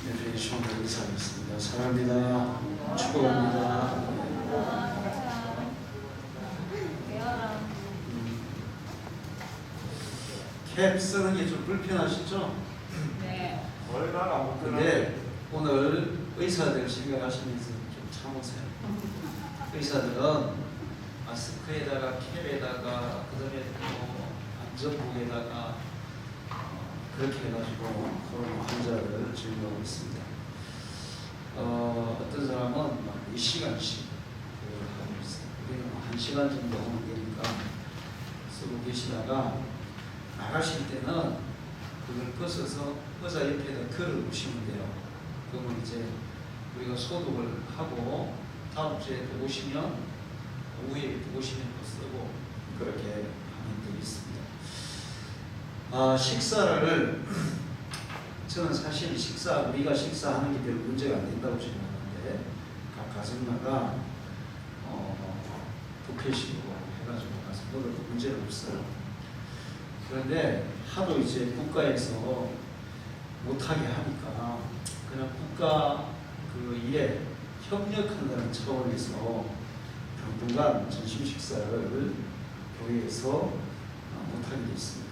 여전히 주님을 인사하겠습니다. 사랑합니다. 축복합니다. 캡 쓰는 게 좀 불편하시죠? 네. 근데 오늘 의사들 생각하시면서 좀 참으세요. 의사들은 마스크에다가 캡에다가 그다음에 또 안전복에다가 그렇게 해가지고 코로나 환자를 진료하고 있습니다. 어떤 사람은 막 4시간씩 하고 있어요. 우리는 1시간 정도 하면 되니까 쓰고 계시다가 나가실 때는 그걸 벗어서 의자 옆에다 걸어 놓으시면 돼요. 그러면 이제 우리가 소독을 하고 다음 주에 또 오시면 오후에 또 오시면 또 쓰고 그렇게 하면 되겠습니다. 식사를 저는 사실 우리가 식사하는 게 별 문제가 안 된다고 생각하는데 각 가정마다 뷔페식으로 해가지고 가서 먹어도 문제는 없어요. 그런데 하도 이제 국가에서 못하게 하니까 그냥 국가 그 일에 협력한다는 차원에서 당분간 점심 식사를 교회에서 못하게 돼 있습니다.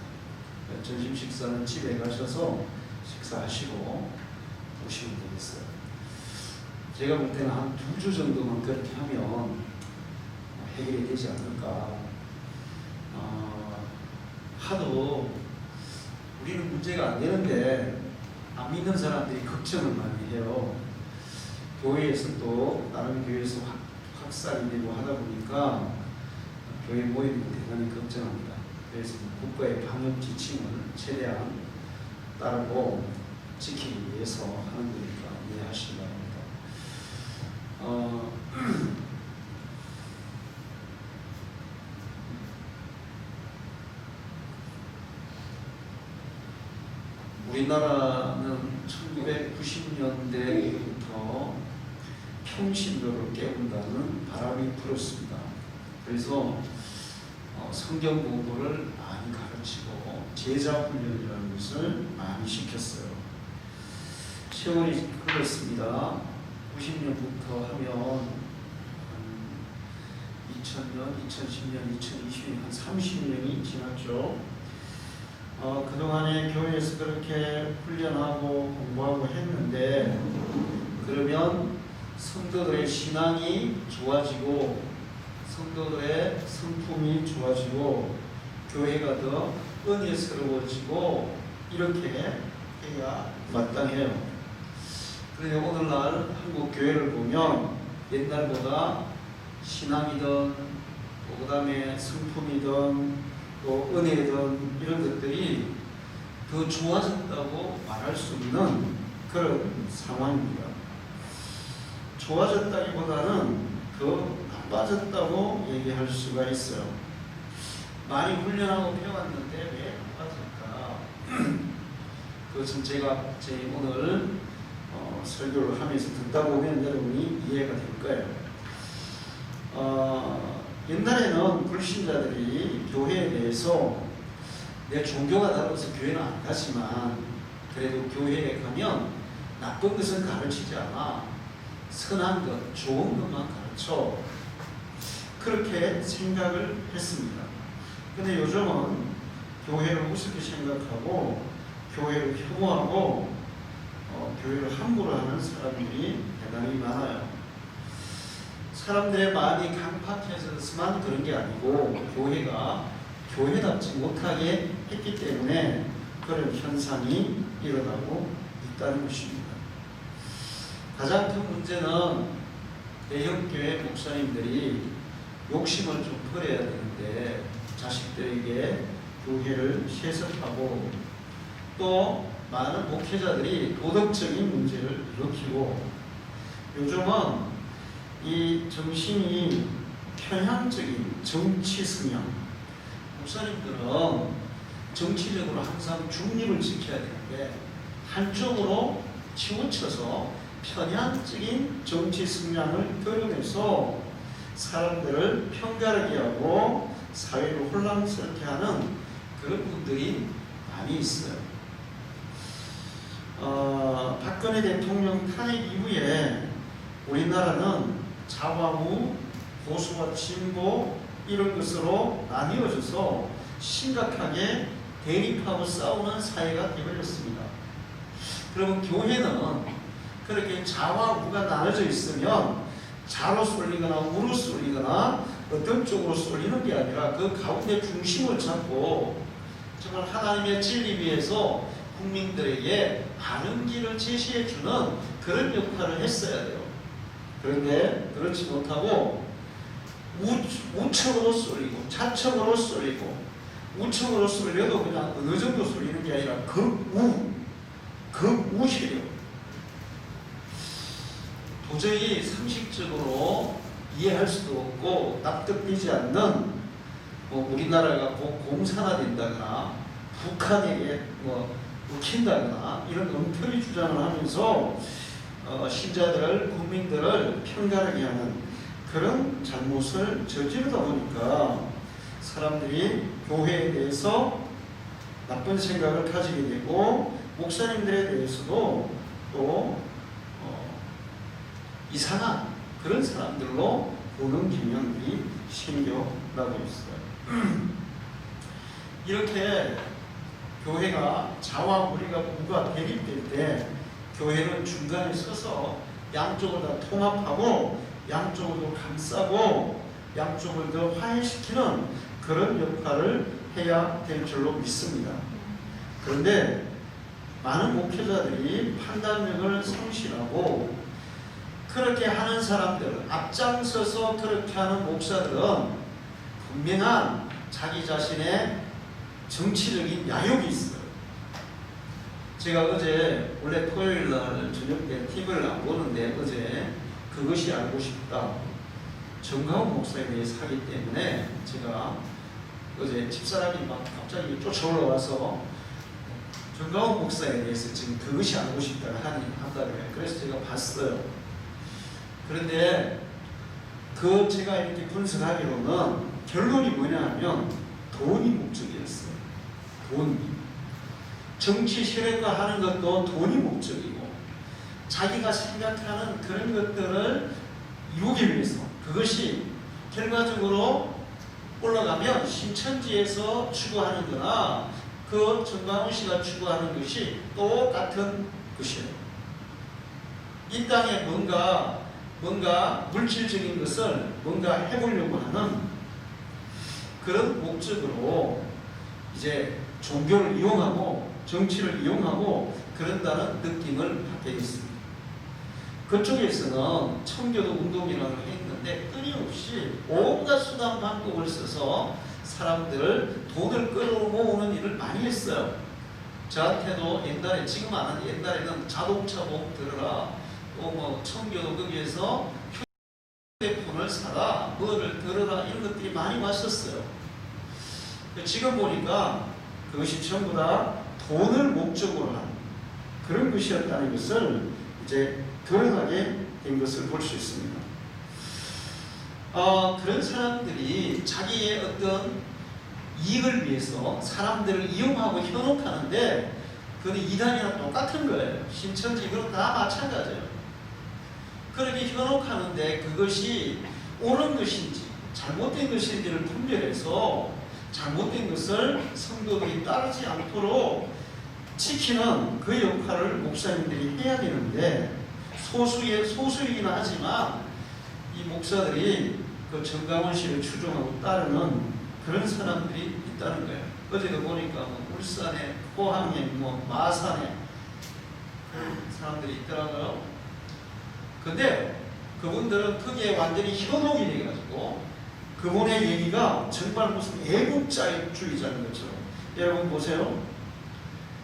점심 식사는 집에 가셔서 식사하시고 오시면 되겠어요. 제가 볼 때는 한 2주 정도만 그렇게 하면 해결이 되지 않을까. 하도 우리는 문제가 안 되는데 안 믿는 사람들이 걱정을 많이 해요. 교회에서 또 다른 교회에서 확산이 되고 하다 보니까 교회 모임을 대단히 걱정합니다. 그래서 국가의 방역 지침을 최대한 따르고 지키기 위해서 하는 거니까 이해하시기 바랍니다. 우리나라는 1990년대부터 평신도를 깨운다는 바람이 불었습니다. 그래서 성경 공부를 많이 가르치고 제자 훈련이라는 것을 많이 시켰어요. 세월이 흘렀습니다. 90년부터 하면 2000년, 2010년, 2020년 한 30년이 지났죠. 그동안에 교회에서 그렇게 훈련하고 공부하고 했는데 그러면 성도들의 신앙이 좋아지고 성도들의 성품이 좋아지고 교회가 더 은혜스러워지고 이렇게 해야 마땅해요. 그런데 오늘날 한국 교회를 보면 옛날보다 신앙이든 그 다음에 성품이든 또 은혜든 이런 것들이 더 좋아졌다고 말할 수 있는 그런 상황입니다. 좋아졌다기보다는 더 나빠졌다고 얘기할 수가 있어요. 많이 훈련하고 배웠는데 왜 나빠질까? 그것은 제가 오늘 설교를 하면서 듣다 보면 여러분이 이해가 될 거예요. 옛날에는 불신자들이 교회에 대해서 내 종교가 다르서 교회는 안 가지만 그래도 교회에 가면 나쁜 것은 가르치지 않아. 선한 것, 좋은 것만 가르쳐. 그렇게 생각을 했습니다. 근데 요즘은 교회를 우습게 생각하고 교회를 혐오하고 교회를 함부로 하는 사람들이 대단히 많아요. 사람들의 마음이 강팍해서만 그런 게 아니고 교회가 교회답지 못하게 했기 때문에 그런 현상이 일어나고 있다는 것입니다. 가장 큰 문제는 대형교회 목사님들이 욕심을 좀 버려야 되는데 자식들에게 교회를 세습하고 또 많은 목회자들이 도덕적인 문제를 일으키고 요즘은 이 정신이 편향적인 정치 성향, 목사님들은 정치적으로 항상 중립을 지켜야 되는데 한쪽으로 치우쳐서 편향적인 정치 성향을 드러내서 사람들을 편가르게 하고 사회를 혼란스럽게 하는 그런 분들이 많이 있어요. 박근혜 대통령 탄핵 이후에 우리나라는 좌우, 보수와 진보 이런 것으로 나뉘어져서 심각하게 대립하고 싸우는 사회가 되어버렸습니다. 그러면 교회는 그렇게 좌와 우가 나눠져 있으면 좌로 쏠리거나 우로 쏠리거나 어떤 쪽으로 쏠리는 게 아니라 그 가운데 중심을 잡고 정말 하나님의 진리 위에서 국민들에게 바른 길을 제시해주는 그런 역할을 했어야 돼요. 그런데 그렇지 못하고 우측으로 쏠리고 좌측으로 쏠리고 우측으로 쏠려도 그냥 어느 정도 쏠리는 게 아니라 극우 세력. 도저히 상식적으로 이해할 수도 없고 납득되지 않는 우리나라가 공산화된다거나 북한에게 묵힌다거나 이런 엉터리 주장을 하면서 신자들을 국민들을 편가르게 하는 그런 잘못을 저지르다 보니까 사람들이 교회에 대해서 나쁜 생각을 가지게 되고 목사님들에 대해서도 또 이상한 그런 사람들로 보는 경향들이 생겨나고 있어요. 이렇게 교회가 좌와 우가 대립될 때 교회는 중간에 서서 양쪽을 다 통합하고 양쪽을 더 감싸고 양쪽을 더 화해시키는 그런 역할을 해야 될 줄로 믿습니다. 그런데 많은 목회자들이 판단력을 상실하고 그렇게 하는 사람들, 앞장서서 그렇게 하는 목사들은 분명한 자기 자신의 정치적인 야욕이 있어요. 제가 어제 원래 토요일날 저녁 때 TV를 안 보는데 어제 그것이 알고 싶다 정가훈 목사에 대해서 하기 때문에 제가 어제 집사람이 막 갑자기 쫓아올라와서 정가훈 목사에 대해서 지금 그것이 알고 싶다고 한다고요. 그래서 제가 봤어요. 그런데 제가 이렇게 분석하기로는 결론이 뭐냐 하면 돈이 목적이었어요. 돈. 정치 세력화 하는 것도 돈이 목적이고 자기가 생각하는 그런 것들을 이루기 위해서 그것이 결과적으로 올라가면 신천지에서 추구하는 거나 그 정강훈 씨가 추구하는 것이 똑같은 것이에요. 이 땅에 뭔가 물질적인 것을 뭔가 해보려고 하는 그런 목적으로 이제 종교를 이용하고 정치를 이용하고 그런다는 느낌을 받게 됐습니다. 그쪽에서는 청교도 운동이라고 했는데 끊임없이 온갖 수단 방법을 써서 사람들을 돈을 끌어모으는 일을 많이 했어요. 저한테도 옛날에 지금 안 하는데 옛날에는 자동차 보험 들어라 또 청교도 거기에서 휴대폰을 사라 뭐를 들어라 이런 것들이 많이 왔었어요. 지금 보니까 그것이 전부 다 돈을 목적으로 한 그런 것이었다는 것을 이제 드러나게 된 것을 볼 수 있습니다. 그런 사람들이 자기의 어떤 이익을 위해서 사람들을 이용하고 현혹하는데 그건 이단이랑 똑같은 거예요. 신천지 그런 다 마찬가지예요. 그렇게 현혹하는데 그것이 옳은 것인지 잘못된 것인지를 분별해서 잘못된 것을 성도들이 따르지 않도록 지키는 그 역할을 목사님들이 해야 되는데 소수이긴 하지만 이 목사들이 그 정강훈 씨를 추종하고 따르는 그런 사람들이 있다는 거예요. 어제도 보니까 울산에, 포항에, 마산에 사람들이 있더라고요. 근데 그분들은 그게 완전히 현혹이 돼가지고 그분의 얘기가 정말 무슨 애국자주의자인 것처럼. 여러분 보세요.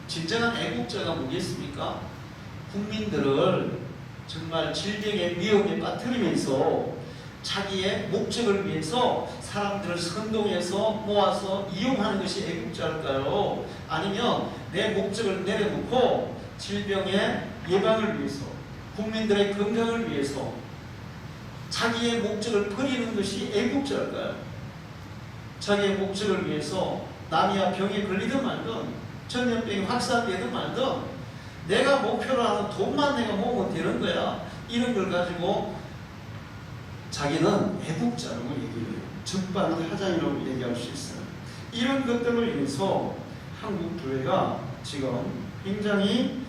진정한 애국자가 뭐겠습니까? 국민들을 정말 질병의 위험에 빠뜨리면서 자기의 목적을 위해서 사람들을 선동해서 모아서 이용하는 것이 애국자일까요? 아니면 내 목적을 내려놓고 질병의 예방을 위해서 국민들의 건강을 위해서 자기의 목적을 버리는 것이 애국자일까요? 자기의 목적을 위해서 남이야 병에 걸리든 말든 전염병이 확산되든 말든 내가 목표로 하는 돈만 내가 모으면 되는 거야. 이런 걸 가지고 자기는 애국자라고 얘기를 해요. 적반하장이라고 얘기할 수 있어요. 이런 것들로 인해서 한국 교회가 지금 굉장히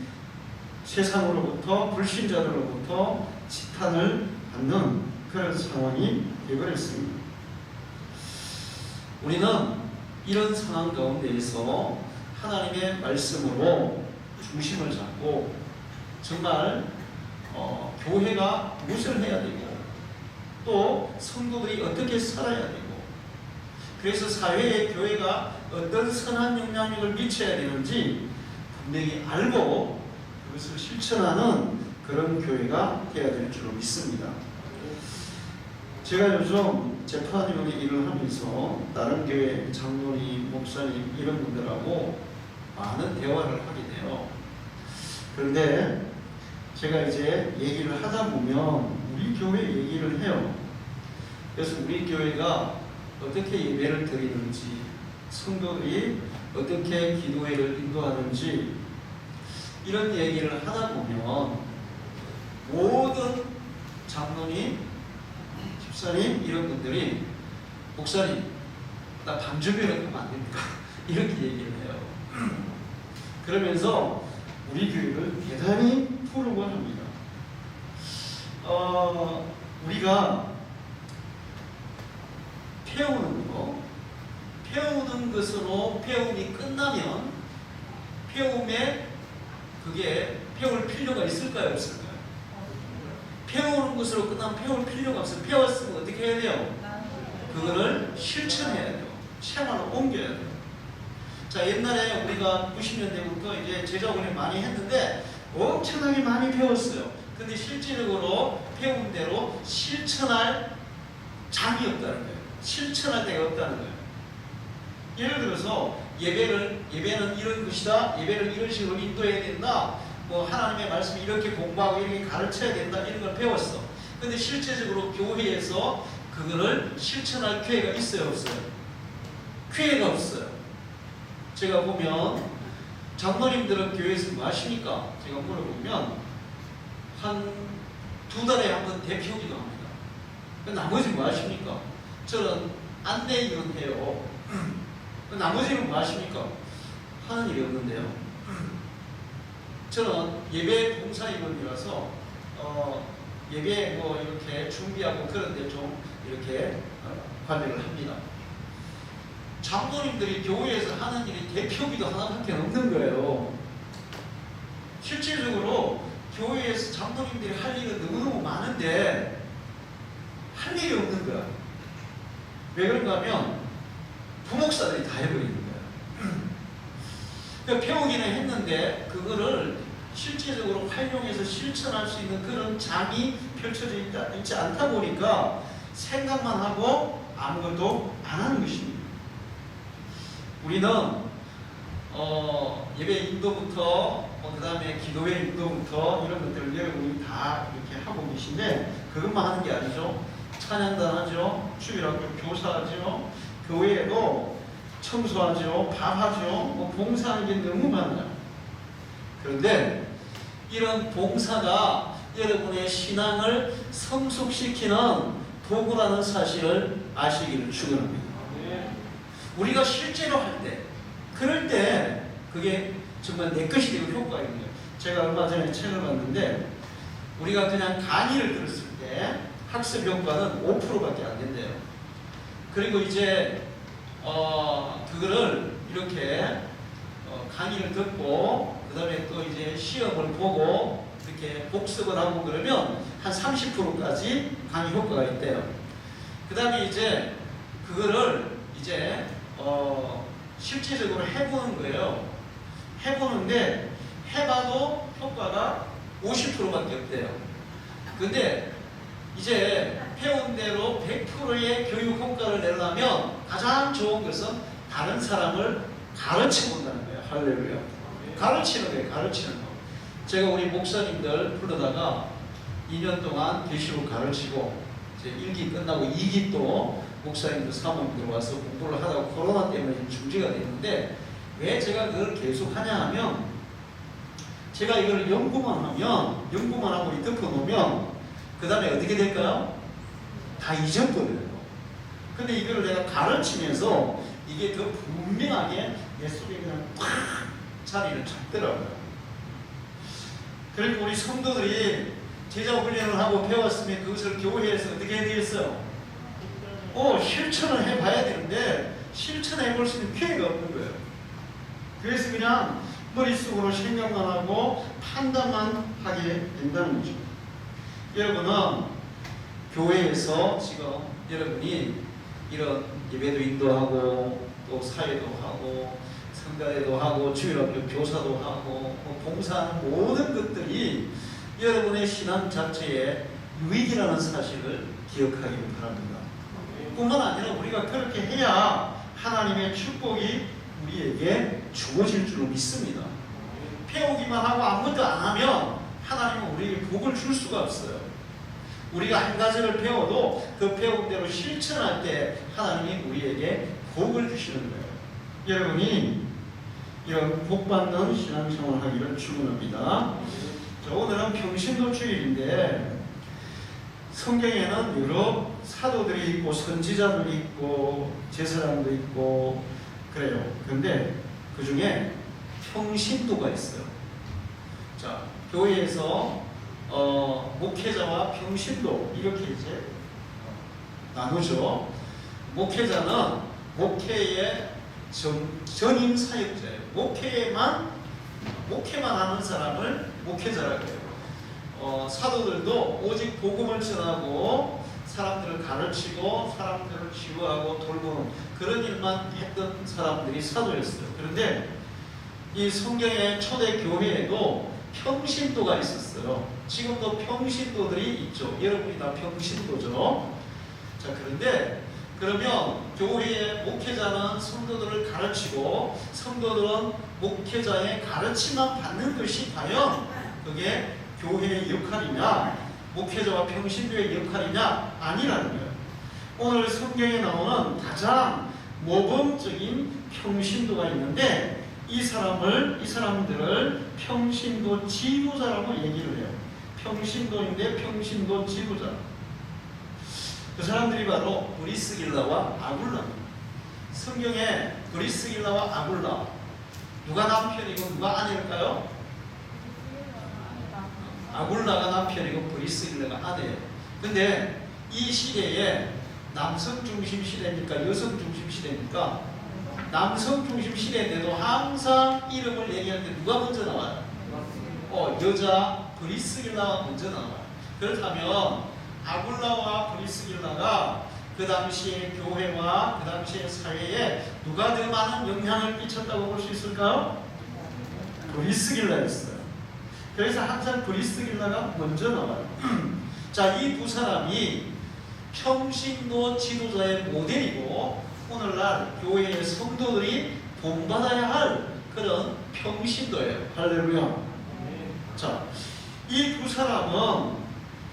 세상으로부터 불신자들로부터 지탄을 받는 그런 상황이 되어버렸습니다. 우리는 이런 상황 가운데에서 하나님의 말씀으로 중심을 잡고 정말 교회가 무엇을 해야 되고 또 성도들이 어떻게 살아야 되고 그래서 사회에 교회가 어떤 선한 영향력을 미쳐야 되는지 분명히 알고 그것을 실천하는 그런 교회가 되어야 될 줄로 믿습니다. 제가 요즘 재판위원회 일을 하면서 다른 교회 장로님, 목사님 이런 분들하고 많은 대화를 하게 돼요. 그런데 제가 이제 얘기를 하다 보면 우리 교회 얘기를 해요. 그래서 우리 교회가 어떻게 예배를 드리는지, 성도들이 어떻게 기도회를 인도하는지 이런 얘기를 하다 보면 모든 장로님, 집사님 이런 분들이 목사님 나 밤주교를 하면 안 됩니까? 이렇게 얘기를 해요. 그러면서 우리 교회를 대단히 부르고 합니다. 우리가 배우는 것으로 배움이 끝나면 배움에 그게 배울 필요가 있을까요? 없을까요? 배우는 것으로 끝나면 배울 필요가 없어요. 배웠으면 어떻게 해야 돼요? 그거를 실천해야 돼요. 생활로 옮겨야 돼요. 자, 옛날에 우리가 90년대부터 이제 제자훈련 많이 했는데 엄청나게 많이 배웠어요. 근데 실질적으로 배운 대로 실천할 장이 없다는 거예요. 실천할 데가 없다는 거예요. 예를 들어서 예배는 이런 것이다. 예배를 이런 식으로 인도해야 된다. 뭐 하나님의 말씀을 이렇게 공부하고 이렇게 가르쳐야 된다. 이런 걸 배웠어. 근데 실제적으로 교회에서 그거를 실천할 기회가 있어요? 없어요? 기회가 없어요. 제가 보면 장로님들은 교회에서 뭐 하십니까? 제가 물어보면 한 2달에 한 번 대표기도 합니다. 나머지 뭐 하십니까? 저는 안내일은 해요. 나머지는 뭐 하십니까? 하는 일이 없는데요. 저는 예배 봉사위원이라서 예배 뭐 이렇게 준비하고 그런데 좀 이렇게 관여를 합니다. 장로님들이 교회에서 하는 일이 대표기도 하나밖에 없는 거예요. 실질적으로 교회에서 장로님들이 할 일은 너무너무 많은데 할 일이 없는 거야. 왜 그런가 하면 부목사들이 다 해버리는 거야. 그러니까 배우기는 했는데 그거를 실제적으로 활용해서 실천할 수 있는 그런 장이 펼쳐져 있지 않다 보니까 생각만 하고 아무것도 안 하는 것입니다. 우리는 예배 인도부터 그 다음에 기도회 인도부터 이런 것들을 여러분이 다 이렇게 하고 계신데 그것만 하는 게 아니죠. 찬양단 하죠. 주일학교 교사하죠. 교회에도 청소하죠. 밥하죠. 뭐 봉사하는 게 너무 많아요. 그런데 이런 봉사가 여러분의 신앙을 성숙시키는 도구라는 사실을 아시기를 축원합니다. 우리가 실제로 할 때, 그럴 때 그게 정말 내 것이 되고 효과가 있는 거예요. 제가 얼마 전에 책을 봤는데 우리가 그냥 강의를 들었을 때 학습 효과는 5%밖에 안 된대요. 그리고 이제 그거를 이렇게 강의를 듣고 그 다음에 또 이제 시험을 보고 이렇게 복습을 하고 그러면 한 30%까지 강의 효과가 있대요. 그 다음에 이제 그거를 이제 실질적으로 해보는 거예요. 해보는데 해봐도 효과가 50%밖에 없대요. 근데 이제 배운 대로 100%의 교육 효과를 내려면 가장 좋은 것은 다른 사람을 가르쳐 본다는 거예요. 할렐루야. 가르치는 거예요. 가르치는 거. 제가 우리 목사님들 불러다가 2년 동안 계시록 가르치고 이제 1기 끝나고 2기 또 목사님들 사모님들 와서 공부를 하다가 코로나 때문에 중지가 됐는데 왜 제가 그걸 계속 하냐 하면 제가 이걸 연구만 하고 덮어놓으면 그 다음에 어떻게 될까요? 다 잊어버려요. 근데 이거를 내가 가르치면서 이게 더 분명하게 내 속에 그냥 팍 자리를 잡더라고요. 그리고 우리 성도들이 제자 훈련을 하고 배웠으면 그것을 교회에서 어떻게 해야 되겠어요? 실천을 해봐야 되는데 실천해볼 수 있는 기회가 없는 거예요. 그래서 그냥 머릿속으로 생각만 하고 판단만 하게 된다는 거죠. 여러분은 교회에서 지금 여러분이 이런 예배도 인도하고 또 사회도 하고 성가대도 하고 주일학교 교사도 하고 봉사하는 모든 것들이 여러분의 신앙 자체의 유익이라는 사실을 기억하기 바랍니다. 뿐만 아니라 우리가 그렇게 해야 하나님의 축복이 우리에게 주어질 줄 믿습니다. 배우기만 하고 아무것도 안 하면 하나님은 우리에게 복을 줄 수가 없어요. 우리가 한 가지를 배워도 그 배운 대로 실천할 때 하나님이 우리에게 복을 주시는 거예요. 여러분이 이런 복받는 신앙생활을 하기를 축원합니다. 오늘은 평신도 주일인데 성경에는 여러 사도들이 있고 선지자들이 있고 제사장도 있고 그래요. 그런데 그 중에 평신도가 있어요. 자, 교회에서 목회자와 평신도 이렇게 이제 나누죠. 목회자는 목회의 전임 사역자예요. 목회만 하는 사람을 목회자라고 해요. 사도들도 오직 복음을 전하고 사람들을 가르치고 사람들을 치유하고 돌보는 그런 일만 했던 사람들이 사도였어요. 그런데 이 성경의 초대 교회에도 평신도가 있었어요. 지금도 평신도들이 있죠. 여러분이 다 평신도죠. 자, 그런데 그러면 교회의 목회자는 성도들을 가르치고 성도들은 목회자의 가르침만 받는 것이 과연 그게 교회의 역할이냐 목회자와 평신도의 역할이냐 아니라는 거예요. 오늘 성경에 나오는 가장 모범적인 평신도가 있는데 이 사람들을 평신도 지도자라고 얘기를 해요. 평신도인데 평신도 지도자. 그 사람들이 바로 브리스길라와 아굴라. 성경에 브리스길라와 아굴라 누가 남편이고 누가 아내일까요? 아굴라가 남편이고 브리스길라가 아내예요. 근데 이 시대에 남성 중심 시대입니까? 여성 중심 시대입니까? 남성 중심 시대인데도 항상 이름을 얘기할 때 누가 먼저 나와요? 여자 브리스길라가 먼저 나와요. 그렇다면 아굴라와 브리스길라가 그 당시의 교회와 그 당시의 사회에 누가 더 많은 영향을 끼쳤다고 볼 수 있을까요? 브리스길라였어요. 그래서 항상 브리스길라가 먼저 나와요. 자, 이 두 사람이 평신도 지도자의 모델이고 오늘날 교회의 성도들이 본받아야 할 그런 평신도예요. 할렐루야. 자, 이 두 사람은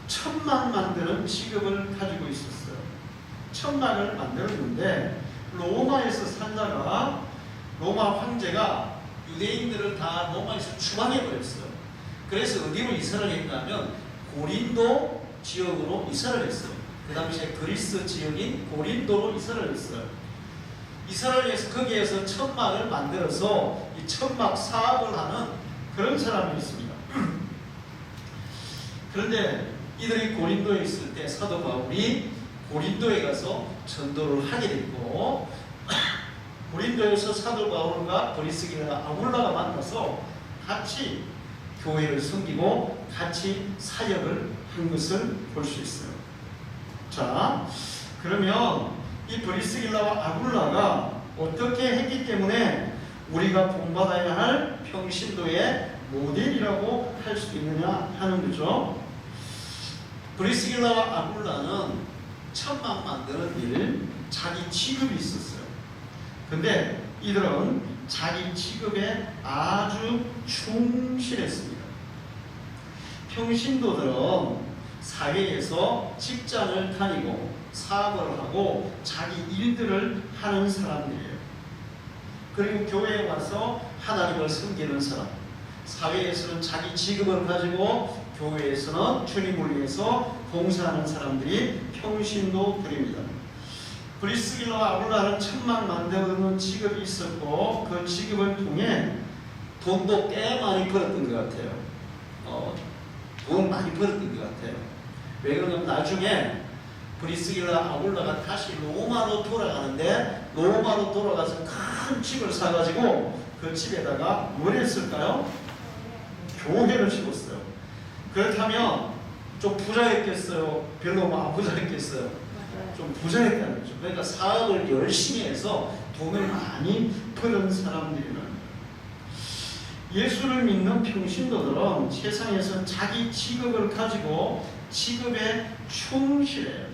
천막 만드는 직업을 가지고 있었어요. 천막을 만들었는데 로마에서 살다가 로마 황제가 유대인들을 다 로마에서 추방해버렸어요. 그래서 어디로 이사를 했냐면 고린도 지역으로 이사를 했어요. 그 당시에 그리스 지역인 고린도로 이사를 했어요. 이사를 해서 거기에서 천막을 만들어서 이 천막 사업을 하는 그런 사람이 있습니다. 그런데 이들이 고린도에 있을 때 사도 바울이 고린도에 가서 전도를 하게 됐고 고린도에서 사도 바울과 브리스길라 아굴라가 만나서 같이 교회를 섬기고 같이 사역을 한 것을 볼 수 있어요. 자, 그러면 이 브리스길라와 아굴라가 어떻게 했기 때문에 우리가 본받아야 할 평신도의 모델이라고 할 수 있느냐 하는 거죠. 브리스길라와 아굴라는 천막 만드는 일, 자기 직업이 있었어요. 근데 이들은 자기 직업에 아주 충실했습니다. 평신도들은 사회에서 직장을 다니고 사업을 하고 자기 일들을 하는 사람들이에요. 그리고 교회에 와서 하나님을 섬기는 사람. 사회에서는 자기 직업을 가지고, 교회에서는 주님을 위해서 봉사하는 사람들이 평신도 드립니다. 브리스길라와 아굴라는 천막 만드는 직업이 있었고, 그 직업을 통해 돈도 꽤 많이 벌었던 것 같아요. 돈 많이 벌었던 것 같아요. 왜 그러냐면 나중에 브리스길라 아굴라가 다시 로마로 돌아가는데, 로마로 돌아가서 큰 집을 사가지고 그 집에다가 뭘 했을까요? 교회를 세웠어요. 그렇다면 좀 부자였겠어요? 별로 안 부자였겠어요? 좀 부자였다는 거죠. 그러니까 사업을 열심히 해서 돈을 많이 버는 사람들이라는 거예요. 예수를 믿는 평신도들은 세상에서 자기 직업을 가지고 직업에 충실해요.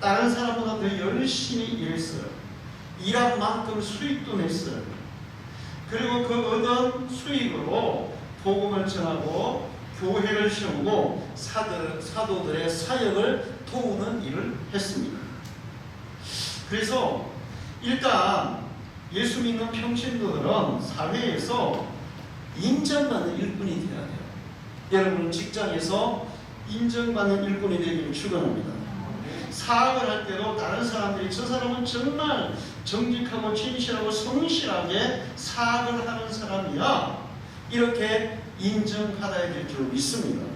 다른 사람보다 더 열심히 일했어요. 일한 만큼 수익도 냈어요. 그리고 그 얻은 수익으로 복음을 전하고 교회를 세우고 사도들의 사역을 도우는 일을 했습니다. 그래서 일단 예수 믿는 평신도들은 사회에서 인정받는 일꾼이 되어야 돼요. 여러분은 직장에서 인정받는 일꾼이 되기를 축원합니다. 사업을 할 때도 다른 사람들이 저 사람은 정말 정직하고 진실하고 성실하게 사업을 하는 사람이야, 이렇게 인정받아야 될 줄 믿습니다.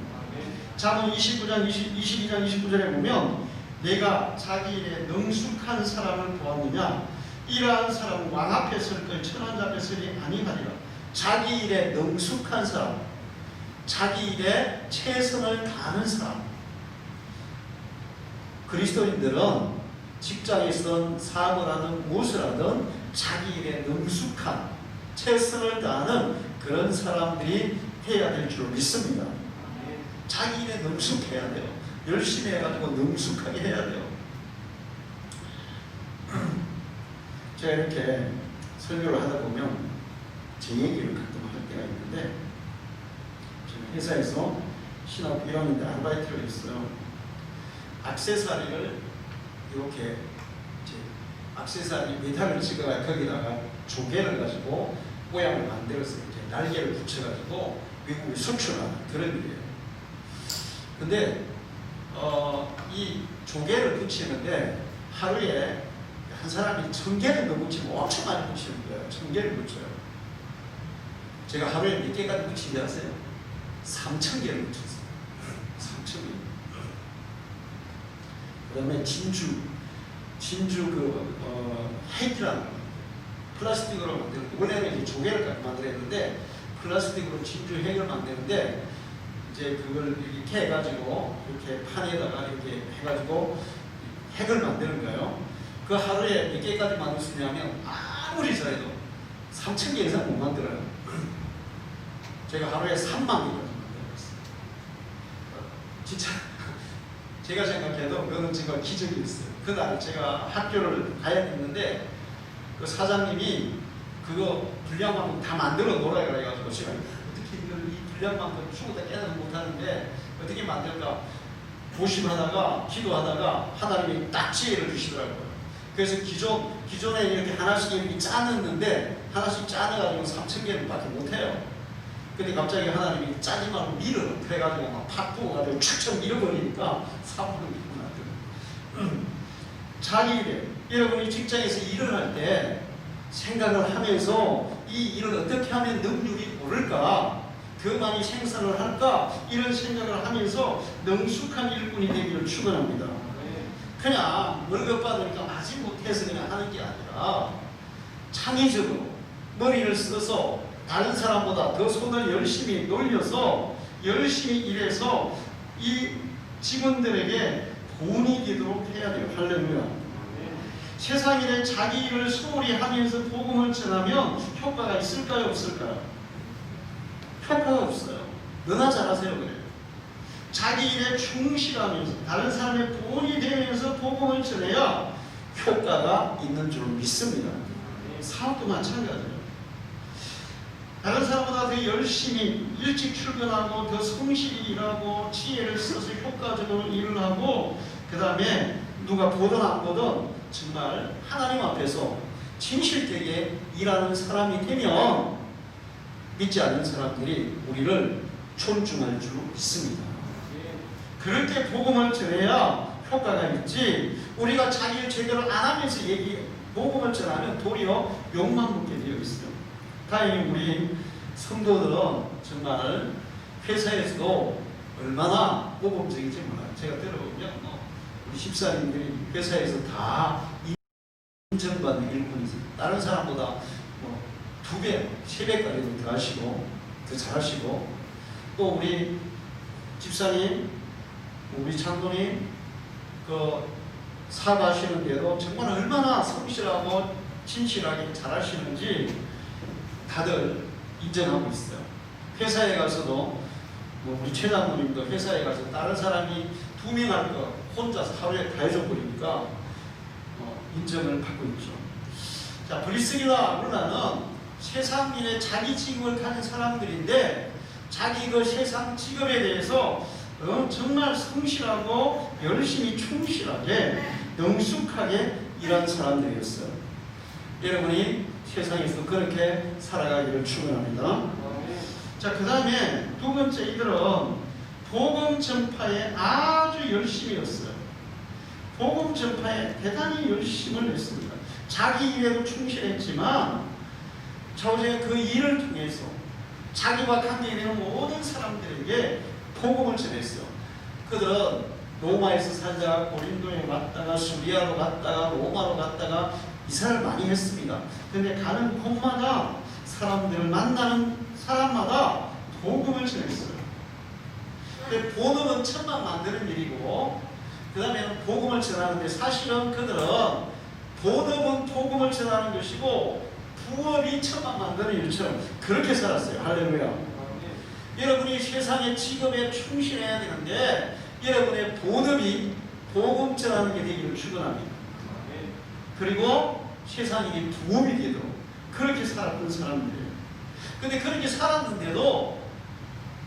잠언 22장 29절에 보면 내가 자기 일에 능숙한 사람을 보았느냐, 이러한 사람은 왕 앞에 설 것 천한 자 앞에 서리 아니하리라. 자기 일에 능숙한 사람, 자기 일에 최선을 다하는 사람. 그리스도인들은 직장에서든 사업을 하든 무엇을 하든 자기 일에 능숙한, 최선을 다하는 그런 사람들이 해야 될 줄 믿습니다. 자기 일에 능숙해야 돼요. 열심히 해가지고 능숙하게 해야 돼요. 제가 이렇게 설교를 하다 보면 제 얘기를 가끔 할 때가 있는데, 저는 회사에서 신학 1학년 때 아르바이트를 했어요. 액세서리를 이렇게 액세서리 메탈을 찍어가 거기다가 조개를 가지고 모양을 만들어서 이렇게 날개를 붙여가지고 미국에 수출하는 그런 일이에요. 근데 이 조개를 붙이는데 하루에 한 사람이 1000개를 더 붙이면 엄청 많이 붙이는 거예요. 1000개를 붙여요. 제가 하루에 몇 개까지 붙이는지 아세요? 3000개를 붙였어요. 3000개. 그 다음에 진주 핵이라는 플라스틱으로 만드는, 원래는 이제 조개를 만들었는데 플라스틱으로 진주 핵을 만드는데, 이제 그걸 이렇게 해가지고 이렇게 판에다가 이렇게 해가지고 핵을 만드는 거예요. 그 하루에 몇 개까지 만들 수 있냐면 아무리 잘해도 3000개 이상 못 만들어요. 제가 하루에 3만 개까지 만들었어요. 진짜 제가 생각해도 그거는 정말 기적이었어요. 그날 제가 학교를 가야 했는데 그 사장님이 그거 분량만큼 다 만들어 놓으라 그래가지고 제가 어떻게 이 분량만큼 죽어도 깨닫지 못하는데 어떻게 만들까 고심하다가 기도하다가 하나님이 딱 지혜를 주시더라고요. 그래서 기존에 이렇게 하나씩 이렇게 짜놨는데 하나씩 짜내가지고 3000개를 밖에 못해요. 근데 갑자기 하나님이 짜지 말고 밀어. 그래가지고 막 팍 부어가지고 축척 밀어버리니까 3분을 밀고 나더라고요. 자기 일에, 여러분이 직장에서 일을 할 때 생각을 하면서 이 일을 어떻게 하면 능률이 오를까, 더 많이 생산을 할까, 이런 생각을 하면서 능숙한 일꾼이 되기를 축원합니다. 그냥 월급 받으니까 마지 못해서 그냥 하는 게 아니라 창의적으로 머리를 써서 다른 사람보다 더 손을 열심히 놀려서 열심히 일해서 이 직원들에게 본이 되도록 해야 돼요. 할렐루야. 세상 일에 자기 일을 소홀히 하면서 복음을 전하면 효과가 있을까요? 없을까요? 효과가 없어요. 너나 잘하세요. 그래요. 자기 일에 충실하면서 다른 사람의 본이 되면서 복음을 전해야 효과가 있는 줄 믿습니다. 사업도 마찬가지예요. 다른 사람보다 더 열심히 일찍 출근하고 더 성실히 일하고 지혜를 써서 효과적으로 일을 하고, 그 다음에 누가 보든 안 보든 정말 하나님 앞에서 진실되게 일하는 사람이 되면 믿지 않는 사람들이 우리를 존중할 줄 믿습니다. 그렇게 복음을 전해야 효과가 있지, 우리가 자기를 제대로 안 하면서 복음을 전하면 도리어 욕만 먹게 되어 있어요. 다행히 우리 성도들은 정말 회사에서도 얼마나 모범적인지 몰라요. 제가 들어보면 우리 집사님들이 회사에서 다 인정받는 일꾼이세요. 다른 사람보다 2배, 3배까지도 더 하시고 더 잘하시고, 또 우리 집사님, 우리 장로님 사업하시는데도 정말 얼마나 성실하고 진실하게 잘하시는지 다들 인정하고 있어요. 회사에 가서도 우리 최장로님도 회사에 가서 다른 사람이 2명 할 거 혼자서 하루에 다 해줘버리니까 인정을 받고 있죠. 자, 브리스기라 아굴라는 세상 일에 자기 직업을 가진 사람들인데 자기 그 세상 직업에 대해서 정말 성실하고 열심히 충실하게 능숙하게 일한 사람들이었어요. 여러분이 세상에서 그렇게 살아가기를 축원합니다. 자, 그 다음에 두 번째, 이들은 복음 전파에 아주 열심히 했어요. 복음 전파에 대단히 열심을 했습니다. 자기 일에도 충실했지만 저제 그 일을 통해서 자기와 관계되는 모든 사람들에게 복음을 전했어요. 그들은 로마에서 살다가 고린도에 갔다가 수리아로 갔다가 로마로 갔다가 이사를 많이 했습니다. 그런데 가는 곳마다 사람들을 만나는 사람마다 복음을 전했어요. 근데 본업은 천만 만드는 일이고, 그 다음에는 복음을 전하는데, 사실은 그들은 본업은 복음을 전하는 것이고 부업이 천만 만드는 일처럼 그렇게 살았어요. 할렐루야. 여러분이 세상의 직업에 충실해야 되는데 여러분의 본업이 복음 전하는 게 되기를 축원합니다. 그리고 세상이 부업이 되도록 그렇게 살았던 사람들이에요. 근데 그렇게 살았는데도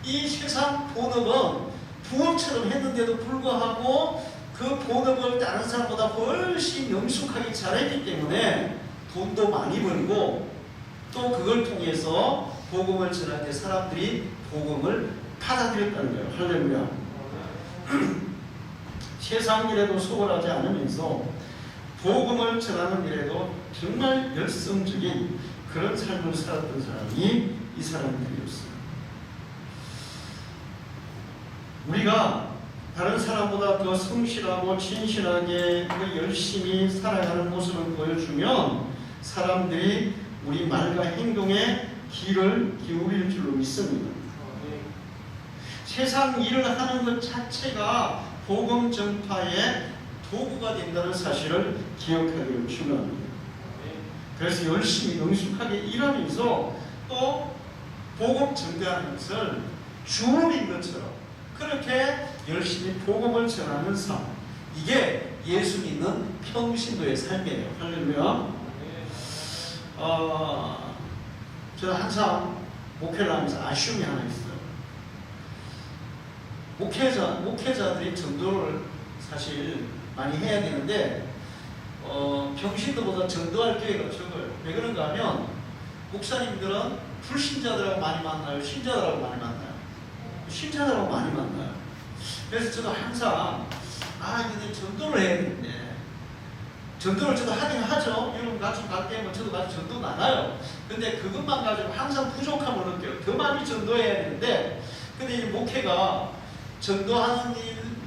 이 세상 본업은 부업처럼 했는데도 불구하고 그 본업을 다른 사람보다 훨씬 능숙하게 잘했기 때문에 돈도 많이 벌고 또 그걸 통해서 복음을 전할 때 사람들이 복음을 받아들였다는 거예요. 할렐루야. 세상 일에도 소홀하지 않으면서 복음을 전하는 일에도 정말 열성적인 그런 삶을 살았던 사람이 이 사람들이었어요. 우리가 다른 사람보다 더 성실하고 진실하게 열심히 살아가는 모습을 보여주면 사람들이 우리 말과 행동에 귀를 기울일 줄로 믿습니다. 세상 일을 하는 것 자체가 복음 전파의 도구가 된다는 사실을 기억하기를 축원합니다. 그래서 열심히 능숙하게 일하면서 또 복음 전가하는 것을 주업인 것처럼 그렇게 열심히 복음을 전하는 삶, 이게 예수 믿는 평신도의 삶이에요. 할렐루야. 저는 항상 목회를 하면서 아쉬움이 하나 있어요. 목회자들이 전도를 사실 많이 해야 되는데 평신도보다 전도할 기회가 적어요. 왜 그런가 하면 목사님들은 불신자들하고 많이 만나요. 신자들하고 많이 만나요. 신자들하고 많이 만나요. 그래서 저도 항상 이제 전도를 해야 되는데 전도를 저도 하긴 하죠. 여러분 같이 갈 때면 저도 같이 전도 나가요. 근데 그것만 가지고 항상 부족함을 느껴요. 더 많이 전도해야 되는데, 근데 이 목회가 전도하는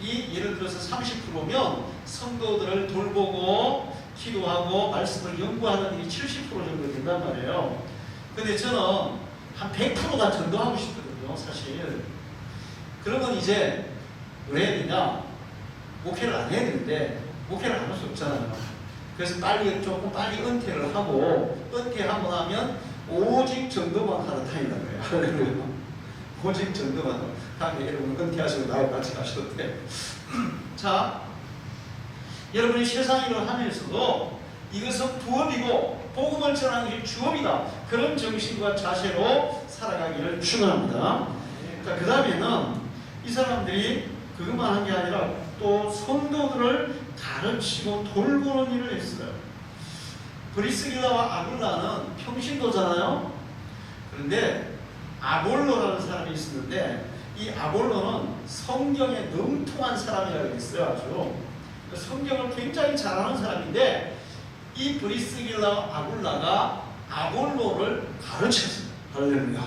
일이 예를 들어서 30%면 성도들을 돌보고 기도하고 말씀을 연구하는 일이 70% 정도 된단 말이에요. 근데 저는 한 100%가 전도하고 싶거든요, 사실. 그러면 이제 왜 해야 되냐? 목회를 안 해야 되는데 목회를 안 할 수 없잖아요. 그래서 조금 빨리 은퇴를 하고, 은퇴하고 나면 오직 전도만 하러 다닌다는 거예요. 오직 전도만. 다음에 여러분 은퇴하시고 나하고 같이 가셔도 돼. 자, 여러분이 세상 일을 하면서도 이것은 부업이고 복음을 전하는 것이 주업이다. 그런 정신과 자세로 살아가기를 축원합니다. 자, 그 다음에는 이 사람들이 그것만 한 게 아니라 또 성도들을 가르치고 돌보는 일을 했어요. 브리스길라와 아굴라는 평신도잖아요. 그런데 아볼로라는 사람이 있었는데 이 아볼로는 성경에 능통한 사람이라고 했어요. 아주 성경을 굉장히 잘하는 사람인데 이 브리스길라 아굴라가 아볼로를 가르쳤습니다. 할렐루야.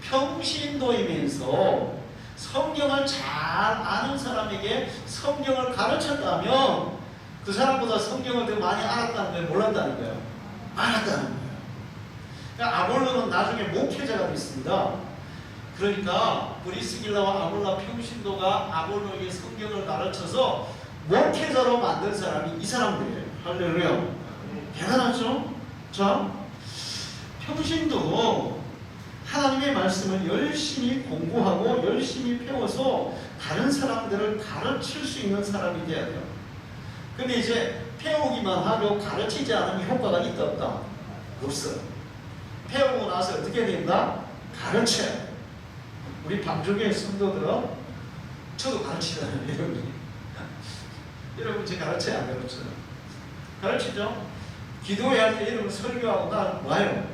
평신도이면서 성경을 잘 아는 사람에게 성경을 가르쳤다면 그 사람보다 성경을 더 많이 알았다는 거예요? 몰랐다는 거예요? 알았다는 거예요. 그러니까 아볼로는 나중에 목회자가 됐습니다. 그러니까 브리스길라와 아굴라 평신도가 아볼로에게 성경을 가르쳐서 목회자로 만든 사람이 이 사람들이에요. 할렐루야. 대단하죠? 자, 평신도도 하나님의 말씀을 열심히 공부하고 열심히 배워서 다른 사람들을 가르칠 수 있는 사람이 돼야 돼요. 근데 이제 배우기만 하고 가르치지 않으면 효과가 있다 없다? 없어요. 배우고 나서 어떻게 된다? 가르쳐야 돼요. 우리 방종의 성도들은 저도 가르치잖아요. 여러분 제 가르쳐야 안 가르쳐요? 가르치죠? 기도회 할 때 여러분 설교하고 나 와요.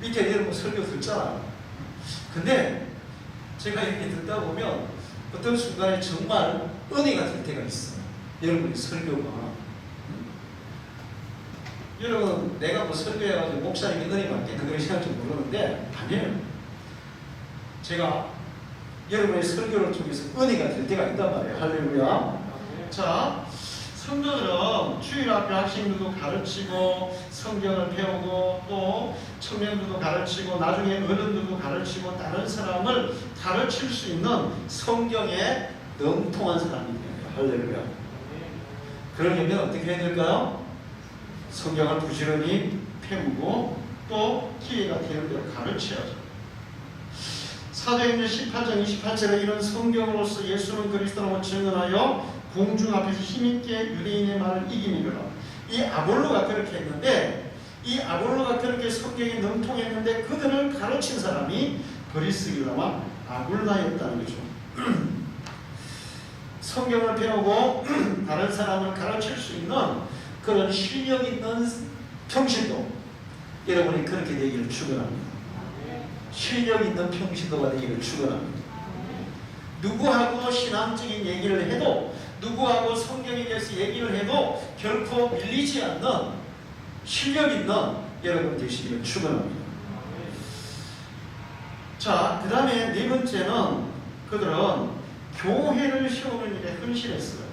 밑에 여러분 설교 듣잖아. 근데 제가 이렇게 듣다 보면 어떤 순간에 정말 은혜가 될 때가 있어요. 여러분이 설교가. 여러분 내가 뭐 설교해가지고 목사님이 은혜 받겠다 그런 생각할지 모르는데 아니에요. 제가 여러분의 설교를 통해서 은혜가 될 때가 있단 말이에요. 할렐루야. 자, 성도들은 주일 앞에 학생들도 가르치고 성경을 배우고 또 청년들도 가르치고 나중에 어른들도 가르치고 다른 사람을 가르칠 수 있는 성경에 능통한 사람이에요. 할렐루야. 그러려면 어떻게 해야 될까요? 성경을 부지런히 배우고 또 기회가 되는 대로 가르쳐야죠. 사도행전 18장 28절에 이런 성경으로서 예수는 그리스도라고 증언하여 공중 앞에서 힘있게 유대인의 말을 이기니라. 이 아볼로가 그렇게 했는데 이 아볼로가 그렇게 성경에 능통했는데 그들을 가르친 사람이 브리스길라와 아굴라였다는 거죠. 성경을 배우고 다른 사람을 가르칠 수 있는 그런 실력 있는 평신도 여러분이 그렇게 되기를 축원합니다. 실력 있는 평신도가 되기를 축원합니다. 누구하고 신앙적인 얘기를 해도 누구하고 성경에 대해서 얘기를 해도 결코 밀리지 않는 실력 있는 여러분 되시기를 축원합니다. 자, 그 다음에 네 번째는 그들은 교회를 세우는 일에 헌신했어요.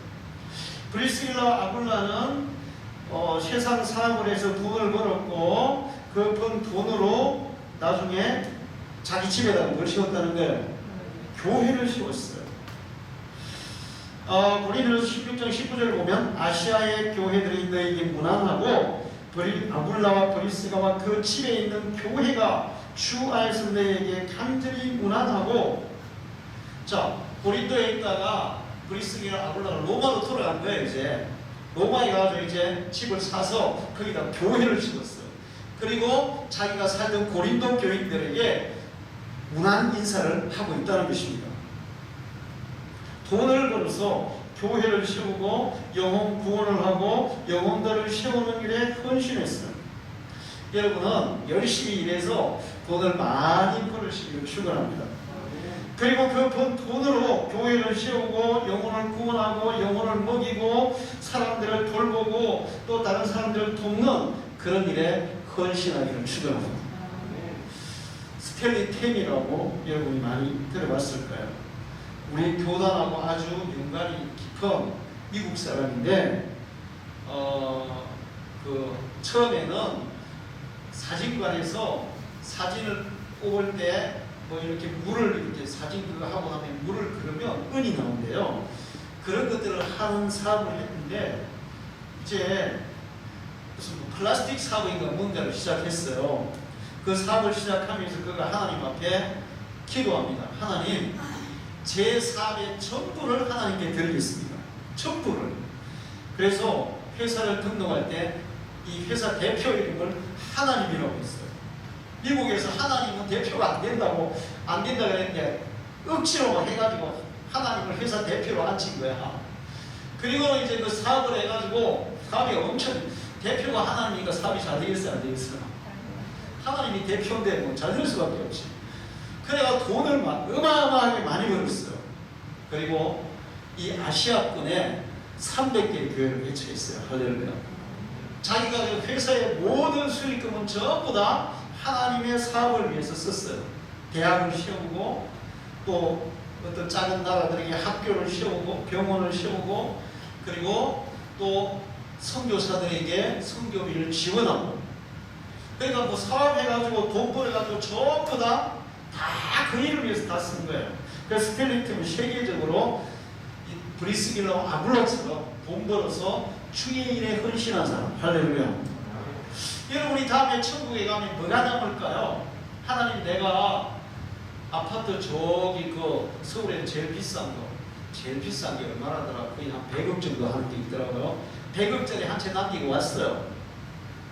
브리스길라와 아굴라는 세상 사업을 해서 돈을 벌었고 그 번 돈으로 나중에 자기 집에다가 뭘 세웠다는 거예요? 교회를 세웠어요. 고린도전서 16장 19절을 보면 아시아의 교회들이 너에게 문안하고 아굴라와 브리스가와 그 집에 있는 교회가 주 안에서 너에게 간절히 문안하고. 자, 고린도에 있다가 브리스기랑 아굴라가 로마로 돌아간 거예요. 이제 로마에 가서 이제 집을 사서 거기다 교회를 지었어요. 그리고 자기가 살던 고린도 교인들에게 문안 인사를 하고 있다는 것입니다. 돈을 벌어서 교회를 세우고 영혼 구원을 하고 영혼들을 세우는 일에 헌신했어요. 여러분은 열심히 일해서 돈을 많이 벌으시기를 축원합니다. 그리고 그 번 돈으로 교회를 세우고 영혼을 구원하고 영혼을 먹이고 사람들을 돌보고 또 다른 사람들을 돕는 그런 일에 헌신하기를 축원합니다. 스텔리 템이라고 여러분이 많이 들어봤을 거예요. 우리 교단하고 아주 연관이 깊은 미국 사람인데 처음에는 사진관에서 사진을 뽑을 때 뭐 이렇게 물을 이렇게 사진 그거 하고 나면 물을 그러면 은이 나온대요. 그런 것들을 하는 사업을 했는데 이제 무슨 플라스틱 사업인가 뭔가를 시작했어요. 그 사업을 시작하면서 그가 하나님 앞에 기도합니다. 하나님, 제 사업의 전부를 하나님께 드리겠습니다. 전부를. 그래서 회사를 등록할 때 이 회사 대표 이름을 하나님이라고 했어요. 미국에서 하나님은 대표가 안 된다고 그랬는데 억지로 해가지고 하나님을 회사 대표로 앉힌 거야. 그리고는 이제 그 사업을 해가지고 사업이 엄청 대표가 하나님이니까 사업이 잘 되겠어요, 안 되겠어요? 하나님이 대표인데 뭐 잘 될 수밖에 없지. 그래가 돈을 어마어마하게 많이 벌었어요. 그리고 이 아시아권에 300개의 교회를 개척했어요. 할렐루야. 자기가 그 회사의 모든 수익금은 전부 다 하나님의 사업을 위해서 썼어요. 대학을 세우고 또 어떤 작은 나라들에게 학교를 세우고 병원을 세우고 그리고 또 선교사들에게 선교비를 지원하고 그러니까 뭐 사업해가지고 돈 벌어가지고 전부 다 그 일을 위해서 다 쓴 거예요. 그래서 스텔링팀은 세계적으로 브리스길라 아굴라처럼 돈 벌어서 주의 일에 헌신한 사람. 할렐루야. 여러분이 다음에 천국에 가면 뭐가 남을까요? 하나님 내가 아파트 저기 그 서울에 제일 비싼 게 얼마나더라? 거의 한 100억 정도 하는 게 있더라고요. 100억짜리 한 채 남기고 왔어요.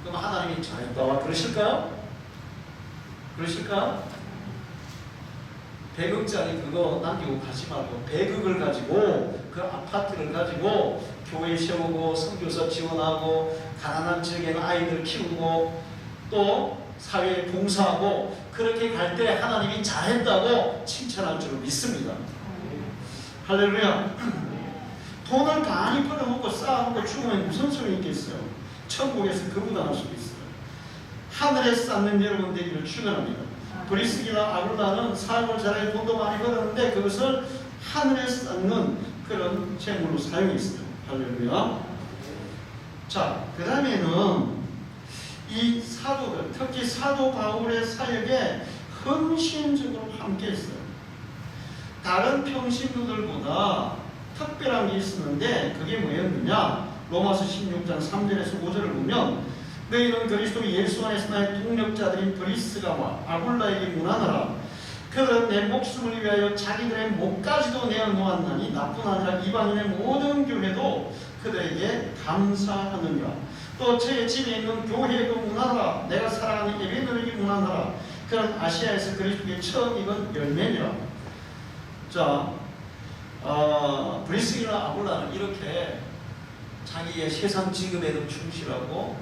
그럼 하나님이 잘했다와 그러실까요? 그러실까요? 100억짜리 그거 남기고 가지 말고 100억을 가지고 그 아파트를 가지고 교회 세우고 선교사 지원하고 가난한 지역에는 아이들 키우고 또 사회에 봉사하고 그렇게 갈 때 하나님이 잘했다고 칭찬할 줄 믿습니다. 할렐루야. 돈을 많이 벌어먹고 쌓아먹고 죽으면 무슨 소용이 있겠어요. 천국에서 거부당할 수도 있어요. 하늘에 쌓는 여러분 되기를 축원합니다. 브리스기나 아굴라는 사업을 잘해 돈도 많이 벌었는데 그것을 하늘에 쌓는 그런 재물로 사용했어요. 할렐루야. 자, 그 다음에는 이 사도들, 특히 사도 바울의 사역에 헌신적으로 함께했어요. 다른 평신도들보다 특별한 게 있었는데 그게 뭐였느냐? 로마서 16장 3절에서 5절을 보면 너희는 그리스도 예수 안에서 나의 동력자들인 브리스가와 아굴라에게 문안하라. 그들은 내 목숨을 위하여 자기들의 목까지도 내어놓았나니 나뿐 아니라 이방인의 모든 교회도 그들에게 감사하느니라. 또 제 집에 있는 교회에도 문안하라. 내가 사랑하는 예배들에게 문안하라. 그런 아시아에서 그리스도의 처음 입은 열매니라. 자, 브리스기나 아굴라는 이렇게 자기의 세상 직업에도 충실하고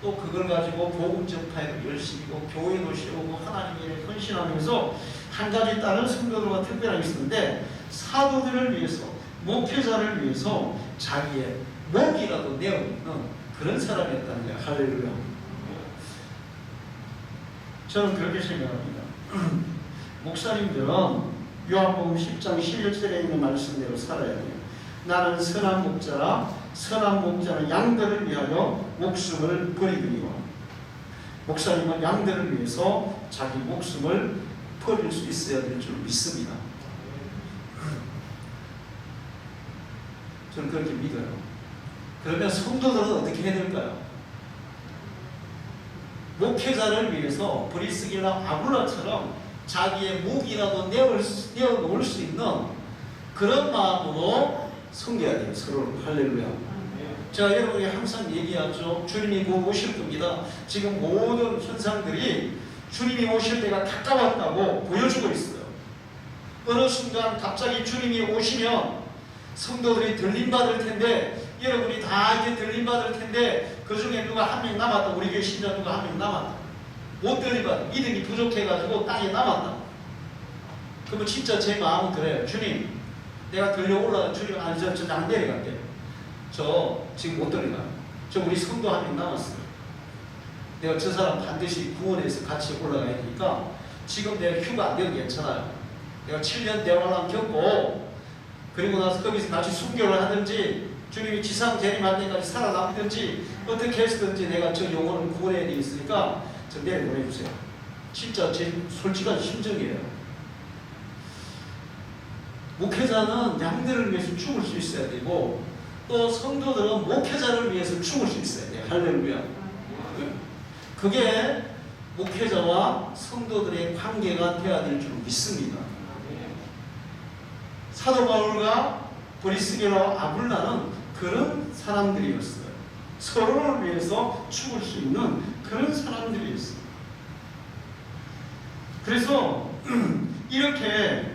또 그걸 가지고 복음 전파에도 열심히고 교회도 세우고 하나님의 헌신하면서 한 가지 다른 성도들과 특별하게 있었는데 사도들을 위해서 목회자를 위해서 자기의 목이라도 내어놓는 그런 사람이었다는 거예요. 할렐루야. 저는 그렇게 생각합니다. 목사님들은 요한복음 10장 11절에 있는 말씀대로 살아야 돼요. 나는 선한 목자라 선한 목자는 양들을 위하여 목숨을 버리느니라. 목사님은 양들을 위해서 자기 목숨을 버릴 수 있어야 될 줄 믿습니다. 저는 그렇게 믿어요. 그러면 성도들은 어떻게 해야 될까요? 목회자를 위해서 브리스길라 아굴라처럼 자기의 목이라도 내어놓을 수 있는 그런 마음으로 섬겨야 돼요. 서로를. 할렐루야. 제가 여러분에게 항상 얘기하죠. 주님이 곧 오실 겁니다. 지금 모든 현상들이 주님이 오실 때가 가까웠다고 보여주고 있어요. 어느 순간 갑자기 주님이 오시면 성도들이 들림받을 텐데 여러분이 다 이제 들림받을 텐데 그 중에 누가 한 명 남았다. 우리 교회 신자 누가 한 명 남았다. 못 들림받아. 믿음이 부족해가지고 땅에 남았다. 그러면 진짜 제 마음은 그래요. 주님 내가 들려 올라가 주님 아니 저 안 내려갈게요. 저 지금 못 들어가요. 저 우리 성도 한 명 남았어요. 내가 저 사람 반드시 구원해서 같이 올라가야 되니까 지금 내가 휴가 안 돼도 괜찮아요. 내가 7년 대화를 겪고 그리고 나서 거기서 같이 순교를 하든지 주님이 지상 재림할 때까지 살아남든지 어떻게 했든지 내가 저 영혼을 구원해야 되겠으니까 저 내려보내주세요. 진짜 제 솔직한 심정이에요. 목회자는 양들을 위해서 죽을 수 있어야 되고 또 성도들은 목회자를 위해서 죽을 수 있어야 돼요. 할렐루야. 그게 목회자와 성도들의 관계가 되어야 될 줄 믿습니다. 사도 바울과 브리스게라와 아굴라는 그런 사람들이었어요. 서로를 위해서 죽을 수 있는 그런 사람들이었어요. 그래서 이렇게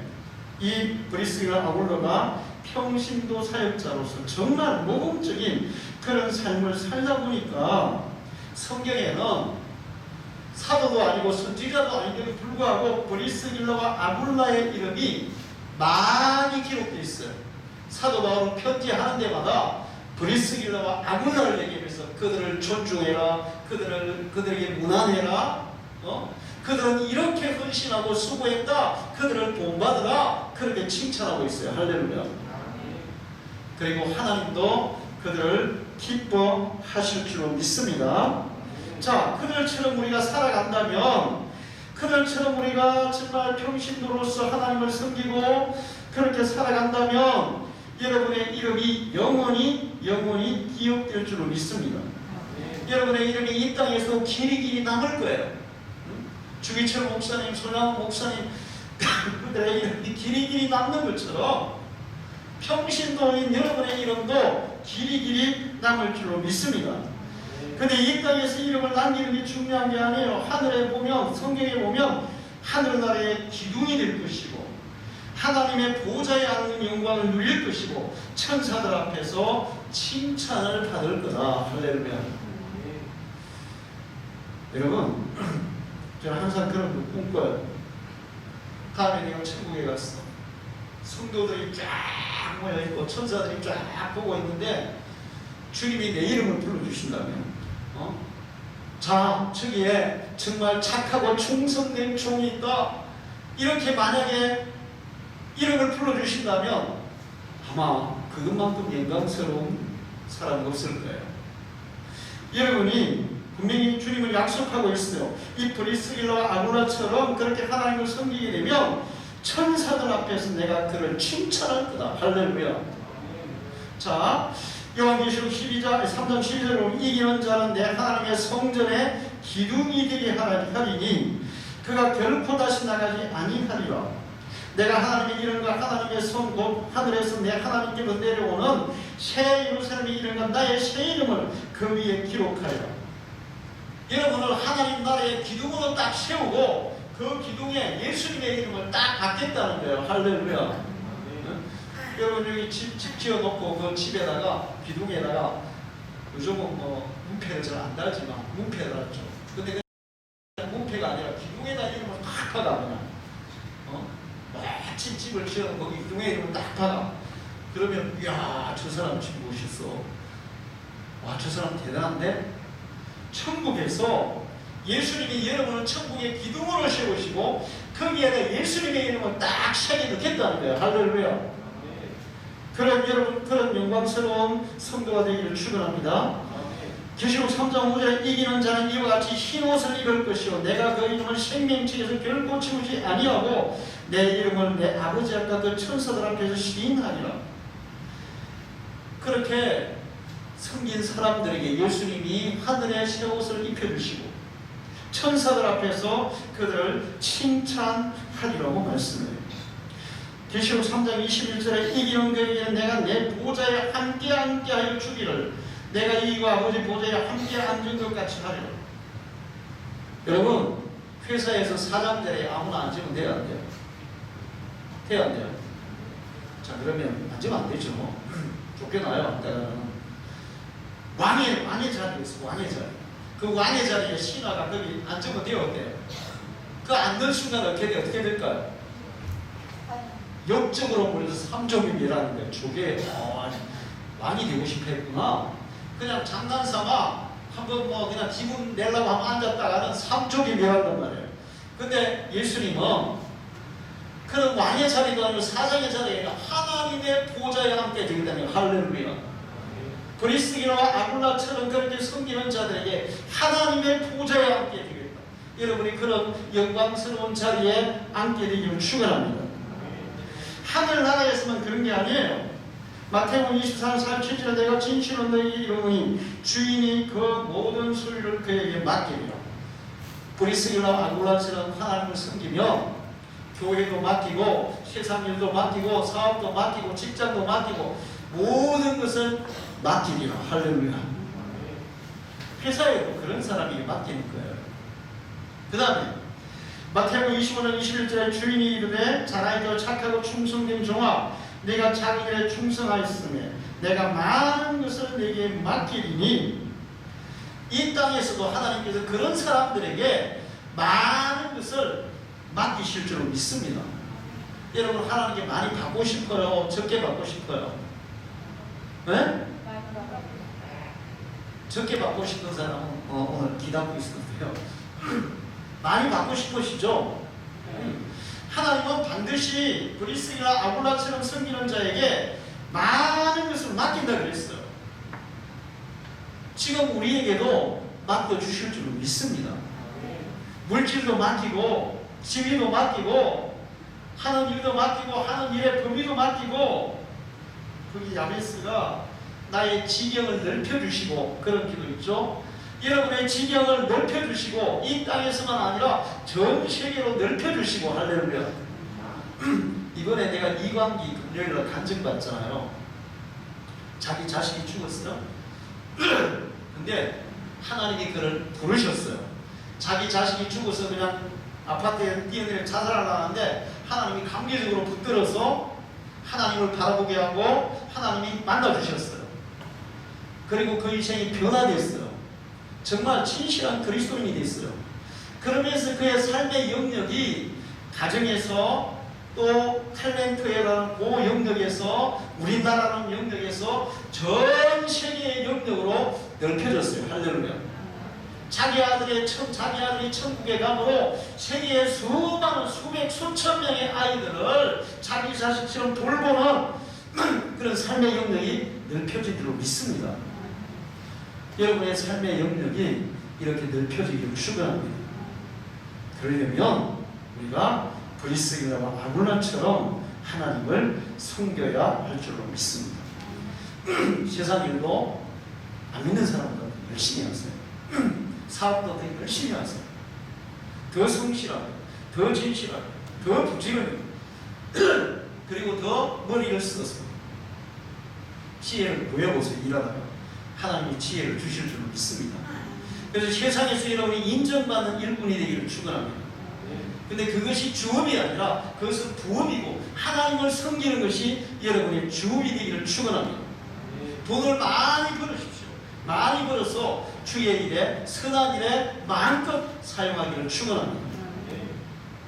이 브리스게라 아굴라가 평신도 사역자로서 정말 모범적인 그런 삶을 살다 보니까 성경에는 사도도 아니고 선지자도 아닌데도 불구하고 브리스길라와 아굴라의 이름이 많이 기록되어 있어요. 사도 바울은 편지하는 데마다 브리스길라와 아굴라를 얘기하면서 그들을 존중해라, 그들에게 문안해라, 그들은 이렇게 헌신하고 수고했다, 그들을 본받으라, 그렇게 칭찬하고 있어요. 할렐루야. 그리고 하나님도 그들을 기뻐하실 줄로 믿습니다. 자, 그들처럼 우리가 살아간다면, 그들처럼 우리가 정말 평신도로서 하나님을 섬기고 그렇게 살아간다면 여러분의 이름이 영원히 기억될 줄로 믿습니다. 여러분의 이름이 이 땅에서 길이 남을 거예요. 주기철 목사님, 손양호 목사님 그들의 이름이 길이 남는 것처럼 평신도인 여러분의 이름도 길이 남을 줄로 믿습니다. 근데 이 땅에서 이름을 남기는 게 중요한 게 아니에요. 하늘에 보면, 성경에 보면 하늘나라의 기둥이 될 것이고 하나님의 보좌에 앉는 영광을 누릴 것이고 천사들 앞에서 칭찬을 받을 거다. 할렐루야. 여러분, 저는 항상 그런 걸 꿈꿔요. 다음에 내가 천국에 갔어. 성도들이 쫙 모여있고 천사들이 쫙 보고 있는데 주님이 내 이름을 불러주신다면 자, 저기에 정말 착하고 충성된 종이 있다. 이렇게 만약에 이름을 불러주신다면 아마 그것만큼 영광스러운 사람은 없을 거예요. 여러분이 분명히 주님을 약속하고 있어요. 이 브리스길라와 아굴라처럼 그렇게 하나님을 섬기게 되면 천사들 앞에서 내가 그를 칭찬할 거다. 할렐루야. 자, 요한계시록 3장 12절에 보면 이기는 자는 내 하나님의 성전에 기둥이 되게 하리니 그가 결코 다시 나가지 아니하리라. 내가 하나님의 이름과 하나님의 성 곧 하늘에서 내 하나님께로 내려오는 새 예루살렘의 이름과 나의 새 이름을 그 위에 기록하리라. 여러분을 하나님 나라의 기둥으로 딱 세우고 그 기둥에 예수님의 이름을 딱 받겠다는 거예요. 할렐루야. 여러분 여기 집 지어놓고 그 집에다가 기둥에다가 요즘은 뭐 문패를 잘 안 달지만 문패를 달죠. 근데 그 문패가 아니라 기둥에다 이름을 딱 박아 그냥 멋진 집을 지어놓고 거기 기둥에 이름을 딱 박아. 그러면 이야 저 사람 집 멋있어. 와 저 사람 대단한데? 천국에서 예수님이 여러분을 천국의 기둥으로 세우시고 거기에다 예수님의 이름을 딱 새겨 넣겠다는 거예요. 할렐루야. 그런 여러분 그런 영광스러운 성도가 되기를 축원합니다. 계시록 3장 5절에 이기는 자는 이와 같이 흰옷을 입을 것이요 내가 그 이름을 생명책에서 결코 지우지 아니하고 내 이름을 내 아버지 앞과 그 천사들 앞에서 시인하리라. 그렇게 섬긴 사람들에게 예수님이 하늘의 새 옷을 입혀주시고 천사들 앞에서 그들을 칭찬하리라고 말씀해요. 계시록 3장 21절에 이기는 그에게는 내가 내 보좌에 함께하여 주기를 내가 이와 아버지 보좌에 함께 앉은 것 같이 하리라. 여러분 회사에서 사장자리에 아무나 앉으면 돼요 안 돼요? 돼요 안 돼요? 자 그러면 앉으면 안 되죠. 쫓겨나요. 왕의 자리에 있어. 왕의 자리. 그 왕의 자리에 신하가 거기 앉으면 돼요 어때요? 그 앉는 순간 어떻게 될까요? 역적으로 몰려서 삼족임이라는 거예요. 저게 왕이 되고 싶어 했구나. 그냥 장난삼아 한번 뭐 그냥 기분 내려고 하면 앉았다가는 삼족임이란단 말이에요. 근데 예수님은 그런 왕의 자리도 아니고 사장의 자리에 하나님의 보좌에 함께 되겠다는 거예요. 할렐루야. 브리스길라와 아굴라처럼 그렇게 섬기는 자들에게 하나님의 보좌에 함께 되겠다. 여러분이 그런 영광스러운 자리에 앉게 되기를 축원합니다. 하늘나라에서만 그런 게 아니에요. 마태복음 24장 47절에 내가 진실로 너희에게 이르노니 주인이 그 모든 소유를 그에게 맡기리라. 브리스길라와 아굴라처럼 하나님을 섬기며 교회도 맡기고 세상 일도 맡기고 사업도 맡기고 직장도 맡기고 모든 것을 맡기리라. 할렐루야. 회사에도 그런 사람이 맡기는 거예요. 그 다음에 마태복음 25장 21절에 주인이 이르되 잘하여도 착하고 충성된 종아 네가 작은 일에 충성하였으며 내가 많은 것을 네게 맡기리니 이 땅에서도 하나님께서 그런 사람들에게 많은 것을 맡기실 줄 믿습니다. 여러분 하나님께 많이 받고 싶어요? 적게 받고 싶어요? 네? 적게 받고 싶은 사람은 오늘 기다리고 있었는데요. 많이 받고 싶으시죠? 하나님은 반드시 브리스기라 아굴라처럼 섬기는 자에게 많은 것을 맡긴다 그랬어요. 지금 우리에게도 맡겨주실 줄 믿습니다. 물질도 맡기고 지위도 맡기고 하는 일도 맡기고 하는 일의 범위도 맡기고 거기 야베스가 나의 지경을 넓혀주시고 그런 기도 있죠. 여러분의 지경을 넓혀주시고 이 땅에서만 아니라 전 세계로 넓혀주시고 할렐루야. 이번에 내가 이광기 금요일날 간증받잖아요. 자기 자식이 죽었어요. 근데 하나님이 그를 부르셨어요. 자기 자식이 죽어서 그냥 아파트에 뛰어내려 자살하려고 하는데 하나님이 감격적으로 붙들어서 하나님을 바라보게 하고 하나님이 만나주셨어요. 그리고 그 인생이 변화됐어요. 정말 진실한 그리스도인이 됐어요. 그러면서 그의 삶의 영역이 가정에서 또 탤런트라는 그 영역에서 우리나라라는 영역에서 전 세계의 영역으로 넓혀졌어요. 할렐루야. 자기 아들이 천국에 가므로 세계의 수많은 수백 수천 명의 아이들을 자기 자식처럼 돌보는 그런 삶의 영역이 넓혀진 줄로 믿습니다. 여러분의 삶의 영역이 이렇게 넓혀지기를 축원합니다. 그러려면 우리가 브리스기라와 아굴라처럼 하나님을 섬겨야 할 줄로 믿습니다. 세상 일도 안 믿는 사람들 열심히 하세요. 사업도 더 열심히 하세요. 더 성실하게, 더 진실하게, 더 부지런하게, 그리고 더 머리를 써서 지혜를 보여보세요. 일하다가 하나님이 지혜를 주실 줄 믿습니다. 그래서 세상에서 여러분이 인정받는 일꾼이 되기를 축원합니다. 근데 그것이 주업이 아니라 그것은 부업이고 하나님을 섬기는 것이 여러분의 주업이 되기를 축원합니다. 돈을 많이 벌으십시오. 많이 벌어서 주의 일에 선한 일에 마음껏 사용하기를 축원합니다.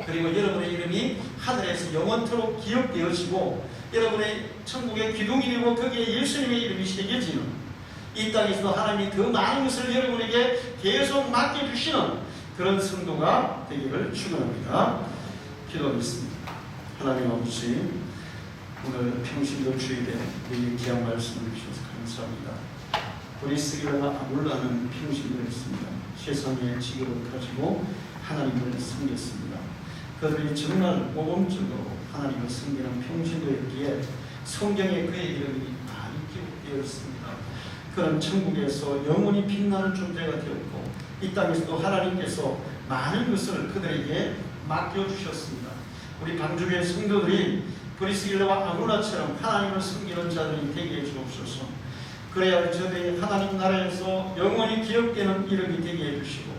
그리고 여러분의 이름이 하늘에서 영원토록 기억되어지고 여러분의 천국의 기둥이고 거기에 예수님의 이름이 새겨지는 이 땅에서도 하나님이 더 많은 것을 여러분에게 계속 맡겨주시는 그런 성도가 되기를 축원합니다. 기도하겠습니다. 하나님 아버지, 오늘 평신도 주일에 우리 귀한 말씀을 주셔서 감사합니다. 브리스기라와 아굴라는 평신도였습니다. 세상의 지경을 가지고 하나님을 섬겼습니다. 그들이 정말 모범적으로 하나님을 섬기는 평신도였기에 성경에 그의 이름이 많이 기록되어 있습니다. 그런 천국에서 영원히 빛나는 존재가 되었고 이 땅에서도 하나님께서 많은 것을 그들에게 맡겨주셨습니다. 우리 방주교회 성도들이 브리스길라와 아굴라처럼 하나님을 섬기는 자들이 되게 해주옵소서. 그래야 저들이 하나님 나라에서 영원히 기억되는 이름이 되게 해주시고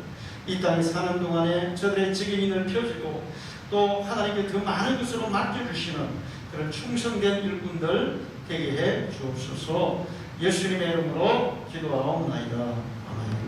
이 땅에 사는 동안에 저들의 지경이 넓혀지고 또 하나님께 더 많은 것으로 맡겨주시는 그런 충성된 일꾼들 되게 해 주옵소서. 예수님의 이름으로 기도하옵나이다. 아멘.